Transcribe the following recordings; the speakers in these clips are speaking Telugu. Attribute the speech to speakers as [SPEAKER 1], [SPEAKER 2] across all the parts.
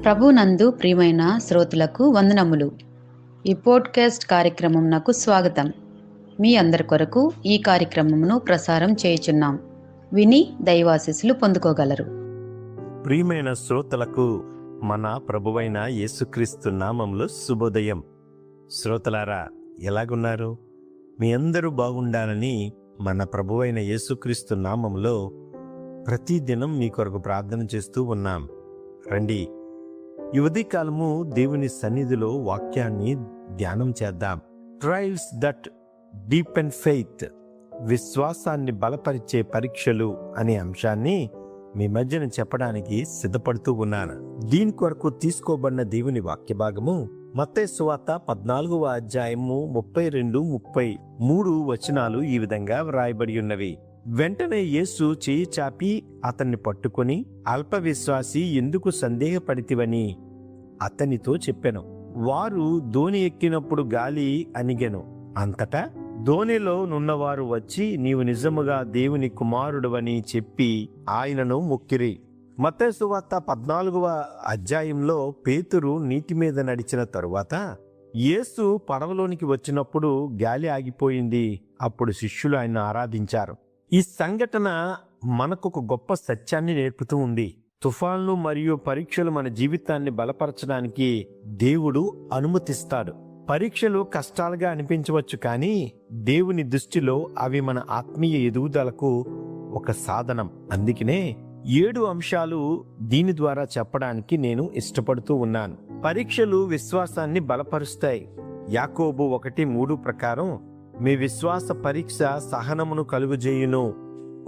[SPEAKER 1] ప్రభునందు ప్రియమైన శ్రోతలకు వందనములు. ఈ పోడ్కాస్ట్ కార్యక్రమం నాకు స్వాగతం. మీ అందరి కొరకు ఈ కార్యక్రమమును ప్రసారం చేయుచున్నాం. విని దైవాశీస్సులు పొందుకోగలరు.
[SPEAKER 2] ప్రియమైన శ్రోతలకు మన ప్రభువైన యేసుక్రీస్తు నామంలో శుభోదయం. శ్రోతలారా, ఎలాగున్నారు? మీ అందరూ బాగుండాలని మన ప్రభువైన యేసుక్రీస్తు నామంలో ప్రతిదినం మీ కొరకు ప్రార్థన చేస్తూ ఉన్నాం. రండి, ఈ ఉదయకాలము దేవుని సన్నిధిలో వాక్యాన్ని ధ్యానం చేద్దాం. ట్రయల్స్ దట్ డీపెన్ ఫెయిత్, విశ్వాసాన్ని బలపరిచే పరీక్షలు అనే అంశాన్ని మీ మధ్యన చెప్పడానికి సిద్ధపడుతూ ఉన్నాను. దీని కొరకు తీసుకోబడిన దేవుని వాక్య భాగము మత్తయి సువార్త 14వ అధ్యాయము 32-33 వచనాలు ఈ విధంగా వ్రాయబడి ఉన్నవి. వెంటనే యేసు చేయి చాపి అతన్ని పట్టుకొని, అల్ప విశ్వాసి, ఎందుకు సందేహపడితివని అతనితో చెప్పెను. వారు దోణి ఎక్కినప్పుడు గాలి అణిగెను. అంతటా దోణిలో నున్నవారు వచ్చి, నీవు నిజముగా దేవుని కుమారుడవని చెప్పి ఆయనను మొక్కిరి. మత్తయి సువార్త 14వ అధ్యాయంలో పేతురు నీటి మీద నడిచిన తరువాత యేసు పడవలోనికి వచ్చినప్పుడు గాలి ఆగిపోయింది. అప్పుడు శిష్యులు ఆయన ఆరాధించారు. ఈ సంఘటన మనకు ఒక గొప్ప సత్యాన్ని నేర్పుతూ ఉంది. తుఫాన్లు మరియు పరీక్షలు మన జీవితాన్ని బలపరచడానికి దేవుడు అనుమతిస్తాడు. పరీక్షలు కష్టాలుగా అనిపించవచ్చు, కానీ దేవుని దృష్టిలో అవి మన ఆత్మీయ ఎదుగుదలకు ఒక సాధనం. అందుకనే 7 అంశాలు దీని ద్వారా చెప్పడానికి నేను ఇష్టపడుతూ ఉన్నాను. పరీక్షలు విశ్వాసాన్ని బలపరుస్తాయి. యాకోబు 1:3 ప్రకారం, మీ విశ్వాస పరీక్ష సహనమును కలుగజేయును.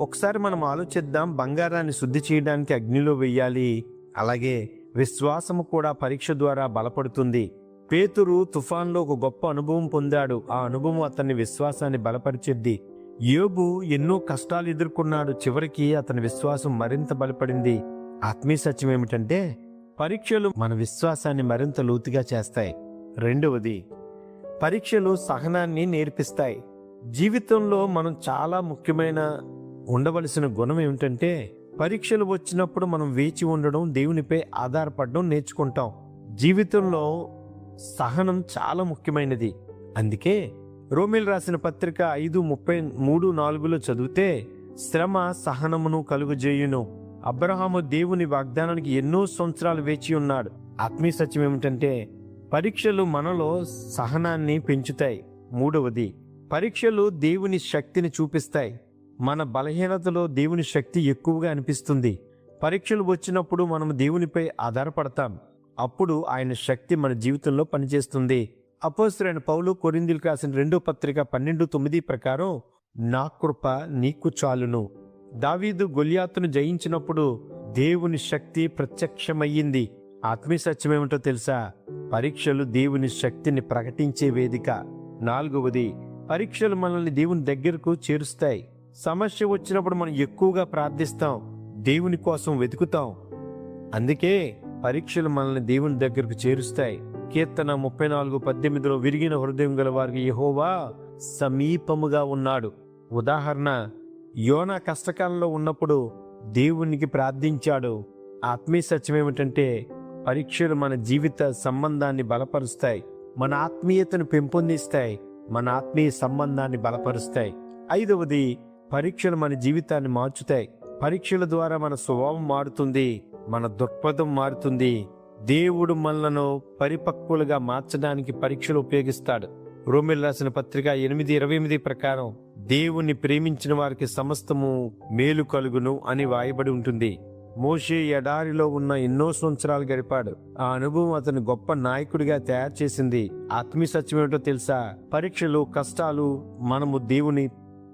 [SPEAKER 2] ఒకసారి మనం ఆలోచిద్దాం. బంగారాన్ని శుద్ధి చేయడానికి అగ్నిలో వెయ్యాలి. అలాగే విశ్వాసము కూడా పరీక్ష ద్వారా బలపడుతుంది. పేతురు తుఫాన్లో ఒక గొప్ప అనుభవం పొందాడు. ఆ అనుభవం అతని విశ్వాసాన్ని బలపరిచింది. యోబు ఎన్నో కష్టాలు ఎదుర్కొన్నాడు. చివరికి అతని విశ్వాసం మరింత బలపడింది. ఆత్మీయ సత్యం ఏమిటంటే, పరీక్షలు మన విశ్వాసాన్ని మరింత లోతుగా చేస్తాయి. రెండవది, పరీక్షలు సహనాన్ని నేర్పిస్తాయి. జీవితంలో మనం చాలా ముఖ్యమైన ఉండవలసిన గుణం ఏమిటంటే, పరీక్షలు వచ్చినప్పుడు మనం వేచి ఉండడం, దేవునిపై ఆధారపడడం నేర్చుకుంటాం. జీవితంలో సహనం చాలా ముఖ్యమైనది. అందుకే రోమీలు రాసిన పత్రిక 5:33-4 చదివితే, శ్రమ సహనమును కలుగజేయును. అబ్రహాము దేవుని వాగ్దానానికి ఎన్నో సంవత్సరాలు వేచి ఉన్నాడు. ఆత్మీయ సత్యం ఏమిటంటే, పరీక్షలు మనలో సహనాన్ని పెంచుతాయి. మూడవది, పరీక్షలు దేవుని శక్తిని చూపిస్తాయి. మన బలహీనతలో దేవుని శక్తి ఎక్కువగా అనిపిస్తుంది. పరీక్షలు వచ్చినప్పుడు మనం దేవునిపై ఆధారపడతాం. అప్పుడు ఆయన శక్తి మన జీవితంలో పనిచేస్తుంది. అపోస్తలుడైన పౌలు కొరింథీయులకు రాసిన 2వ పత్రిక 12:9 ప్రకారం, నా కృప నీకు చాలును. దావీదు గొల్యాతును జయించినప్పుడు దేవుని శక్తి ప్రత్యక్షమయ్యింది. ఆత్మీయ సత్యం ఏమిటో తెలుసా? పరీక్షలు దేవుని శక్తిని ప్రకటించే వేదిక. నాలుగవది, పరీక్షలు మనల్ని దేవుని దగ్గరకు చేరుస్తాయి. సమస్య వచ్చినప్పుడు మనం ఎక్కువగా ప్రార్థిస్తాం, దేవుని కోసం వెతుకుతాం. అందుకే పరీక్షలు మనల్ని దేవుని దగ్గరకు చేరుస్తాయి. కీర్తన 34:18 విరిగిన హృదయం గల వారికి యెహోవా సమీపముగా ఉన్నాడు. ఉదాహరణ, యోనా కష్టకాలంలో ఉన్నప్పుడు దేవునికి ప్రార్థించాడు. ఆత్మీయ సత్యం ఏమిటంటే, పరీక్షలు మన జీవిత సంబంధాన్ని బలపరుస్తాయి, మన ఆత్మీయతను పెంపొందిస్తాయి, మన ఆత్మీయ సంబంధాన్ని బలపరుస్తాయి. ఐదవది, పరీక్షలు మన జీవితాన్ని మార్చుతాయి. పరీక్షల ద్వారా మన స్వభావం మారుతుంది, మన దృక్పథం మారుతుంది. దేవుడు మనలను పరిపక్వులుగా మార్చడానికి పరీక్షలు ఉపయోగిస్తాడు. రోమీయులకు రాసిన పత్రిక 8:28 ప్రకారం, దేవుణ్ణి ప్రేమించిన వారికి సమస్తము మేలు కలుగును అని వాయబడి ఉంటుంది. మోషే ఎడారిలో ఉన్న ఎన్నో సంవత్సరాలు గడిపాడు. ఆ అనుభవం అతను గొప్ప నాయకుడిగా తయారు చేసింది. ఆత్మీయ సత్యం ఏమిటో తెలుసా? పరీక్షలు, కష్టాలు మనము దేవుని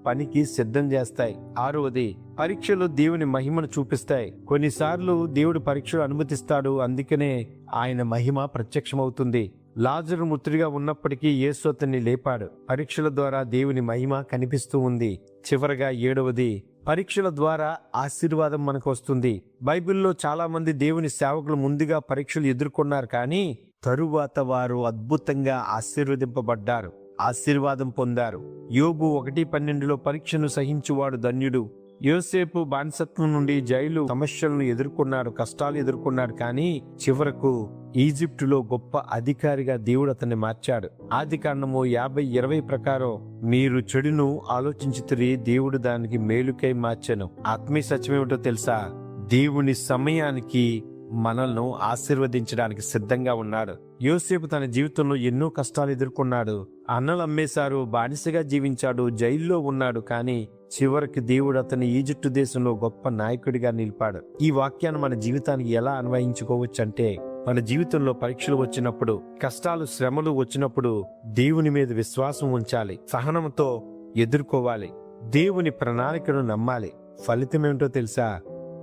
[SPEAKER 2] పనికి సిద్ధం చేస్తాయి. ఆరవది, పరీక్షలు దేవుని మహిమను చూపిస్తాయి. కొన్నిసార్లు దేవుడు పరీక్షలు అనుమతిస్తాడు, అందుకనే ఆయన మహిమ ప్రత్యక్షమవుతుంది. లాజరు మృతుడిగా ఉన్నప్పటికీ యేసు అతన్ని లేపాడు. పరీక్షల ద్వారా దేవుని మహిమ కనిపిస్తూ ఉంది. చివరగా ఏడవది, పరీక్షల ద్వారా ఆశీర్వాదం మనకు వస్తుంది. బైబిల్లో చాలా మంది దేవుని సేవకులు ముందుగా పరీక్షలు ఎదుర్కొన్నారు, కానీ తరువాత వారు అద్భుతంగా ఆశీర్వదింపబడ్డారు, ఆశీర్వాదం పొందారు. యోబు 1:12 పరీక్షను సహించువాడు ధన్యుడు, యోసేపు బానిసత్వం నుండి జైలు సమస్యలను ఎదుర్కొన్నాడు, కష్టాలు ఎదుర్కొన్నాడు. కానీ చివరకు ఈజిప్టులో గొప్ప అధికారిగా దేవుడు అతన్ని మార్చాడు. ఆదికాండము 50:20 ప్రకారం, మీరు చెడును ఆలోచించితిరి, దేవుడు దానికి మేలుకై మార్చెను. ఆత్మీయ సత్యమేమిటో తెలుసా? దేవుని సమయానికి మనల్ని ఆశీర్వదించడానికి సిద్ధంగా ఉన్నాడు. యోసేపు తన జీవితంలో ఎన్నో కష్టాలు ఎదుర్కొన్నాడు. అన్నలు అమ్మేశారు, బానిసగా జీవించాడు, జైల్లో ఉన్నాడు. కానీ చివరికి దేవుడు అతన్ని ఈజిప్టు దేశంలో గొప్ప నాయకుడిగా నిలిపాడు. ఈ వాక్యాన్ని మన జీవితానికి ఎలా అన్వయించుకోవచ్చు అంటే, మన జీవితంలో పరీక్షలు వచ్చినప్పుడు, కష్టాలు శ్రమలు వచ్చినప్పుడు దేవుని మీద విశ్వాసం ఉంచాలి, సహనంతో ఎదుర్కోవాలి, దేవుని ప్రణాళికను నమ్మాలి. ఫలితం ఏమిటో తెలుసా?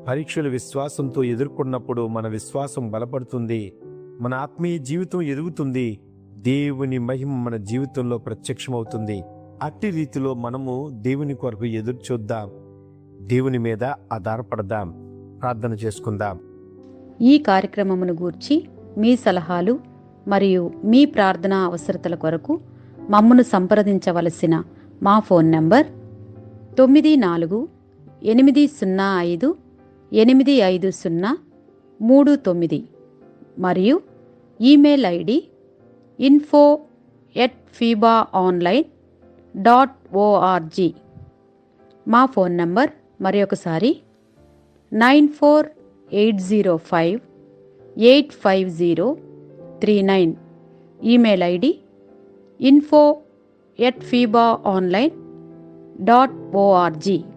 [SPEAKER 2] పరీక్షలు విశ్వాసంతో ఎదుర్కొన్నప్పుడు మన విశ్వాసం బలపడుతుంది, మన ఆత్మీయ జీవితం ఎదుగుతుంది, దేవుని మహిమ మన జీవితంలో ప్రత్యక్షమవుతుంది. అట్టి రీతిలో మనము దేవుని కొరకు ఎదురు చూద్దాం, దేవుని మీద ఆధారపడదాం. ప్రార్థన చేసుకుందాం.
[SPEAKER 1] ఈ కార్యక్రమమును గూర్చి మీ సలహాలు మరియు మీ ప్రార్థనా అవసరతల కొరకు మమ్మను సంప్రదించవలసిన మా ఫోన్ నంబర్ 9480585039 మరియు ఈమెయిల్ ఐడి info@fibaonline.org. మా ఫోన్ నంబర్ మరొకసారి 9480585039. Email ID info@fibaonline.org.